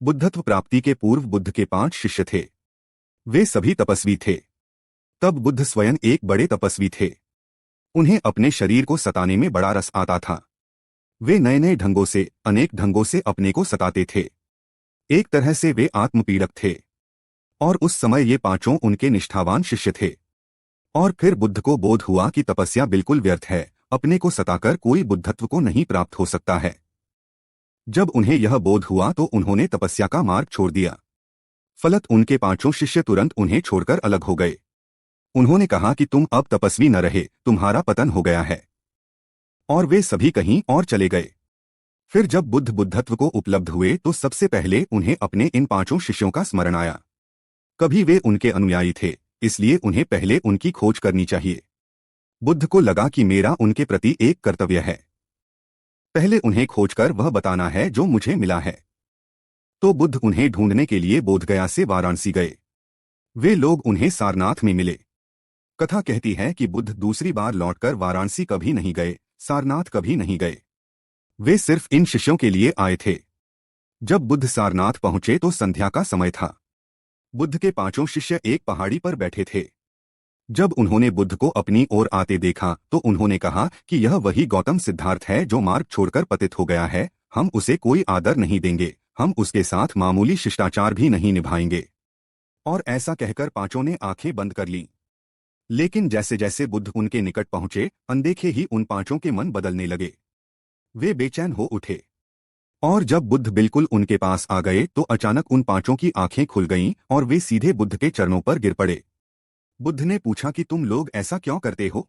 बुद्धत्व प्राप्ति के पूर्व बुद्ध के 5 शिष्य थे। वे सभी तपस्वी थे। तब बुद्ध स्वयं एक बड़े तपस्वी थे। उन्हें अपने शरीर को सताने में बड़ा रस आता था। वे नए नए ढंगों से, अनेक ढंगों से अपने को सताते थे। एक तरह से वे आत्मपीड़क थे। और उस समय ये 5 उनके निष्ठावान शिष्य थे। और फिर बुद्ध को बोध हुआ कि तपस्या बिल्कुल व्यर्थ है, अपने को सताकर कोई बुद्धत्व को नहीं प्राप्त हो सकता है। जब उन्हें यह बोध हुआ तो उन्होंने तपस्या का मार्ग छोड़ दिया। फलत उनके 5 शिष्य तुरंत उन्हें छोड़कर अलग हो गए। उन्होंने कहा कि तुम अब तपस्वी न रहे, तुम्हारा पतन हो गया है। और वे सभी कहीं और चले गए। फिर जब बुद्ध बुद्धत्व को उपलब्ध हुए तो सबसे पहले उन्हें अपने इन 5 शिष्यों का स्मरण आया। कभी वे उनके अनुयायी थे, इसलिए उन्हें पहले उनकी खोज करनी चाहिए। बुद्ध को लगा कि मेरा उनके प्रति एक कर्तव्य है। पहले उन्हें खोजकर वह बताना है जो मुझे मिला है। तो बुद्ध उन्हें ढूंढने के लिए बोधगया से वाराणसी गए। वे लोग उन्हें सारनाथ में मिले। कथा कहती है कि बुद्ध दूसरी बार लौटकर वाराणसी कभी नहीं गए, सारनाथ कभी नहीं गए। वे सिर्फ इन शिष्यों के लिए आए थे। जब बुद्ध सारनाथ पहुंचे तो संध्या का समय था। बुद्ध के 5 शिष्य एक पहाड़ी पर बैठे थे। जब उन्होंने बुद्ध को अपनी ओर आते देखा तो उन्होंने कहा कि यह वही गौतम सिद्धार्थ है जो मार्ग छोड़कर पतित हो गया है। हम उसे कोई आदर नहीं देंगे, हम उसके साथ मामूली शिष्टाचार भी नहीं निभाएंगे। और ऐसा कहकर 5 ने आंखें बंद कर लीं। लेकिन जैसे जैसे बुद्ध उनके निकट पहुंचे, अनदेखे ही उन 5 के मन बदलने लगे। वे बेचैन हो उठे। और जब बुद्ध बिल्कुल उनके पास आ गए तो अचानक उन 5 की आंखें खुल गईं और वे सीधे बुद्ध के चरणों पर गिर पड़े। बुद्ध ने पूछा कि तुम लोग ऐसा क्यों करते हो?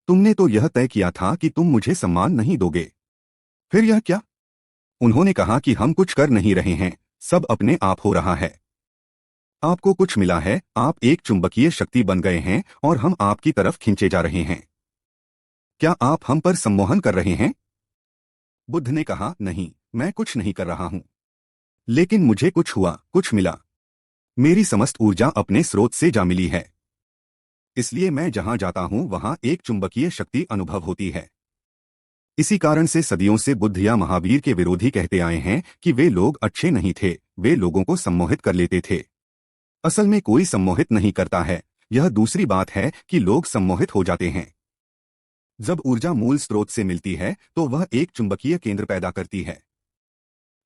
तुमने तो यह तय किया था कि तुम मुझे सम्मान नहीं दोगे, फिर यह क्या? उन्होंने कहा कि हम कुछ कर नहीं रहे हैं, सब अपने आप हो रहा है। आपको कुछ मिला है, आप एक चुंबकीय शक्ति बन गए हैं और हम आपकी तरफ खींचे जा रहे हैं। क्या आप हम पर सम्मोहन कर रहे हैं? बुद्ध ने कहा, नहीं, मैं कुछ नहीं कर रहा हूं। लेकिन मुझे कुछ हुआ, कुछ मिला। मेरी समस्त ऊर्जा अपने स्रोत से जा मिली है। इसलिए मैं जहां जाता हूं वहां एक चुंबकीय शक्ति अनुभव होती है। इसी कारण से सदियों से बुद्ध या महावीर के विरोधी कहते आए हैं कि वे लोग अच्छे नहीं थे, वे लोगों को सम्मोहित कर लेते थे। असल में कोई सम्मोहित नहीं करता है, यह दूसरी बात है कि लोग सम्मोहित हो जाते हैं। जब ऊर्जा मूल स्रोत से मिलती है तो वह एक चुंबकीय केंद्र पैदा करती है।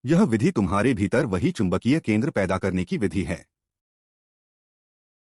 यह विधि तुम्हारे भीतर वही चुंबकीय केंद्र पैदा करने की विधि है।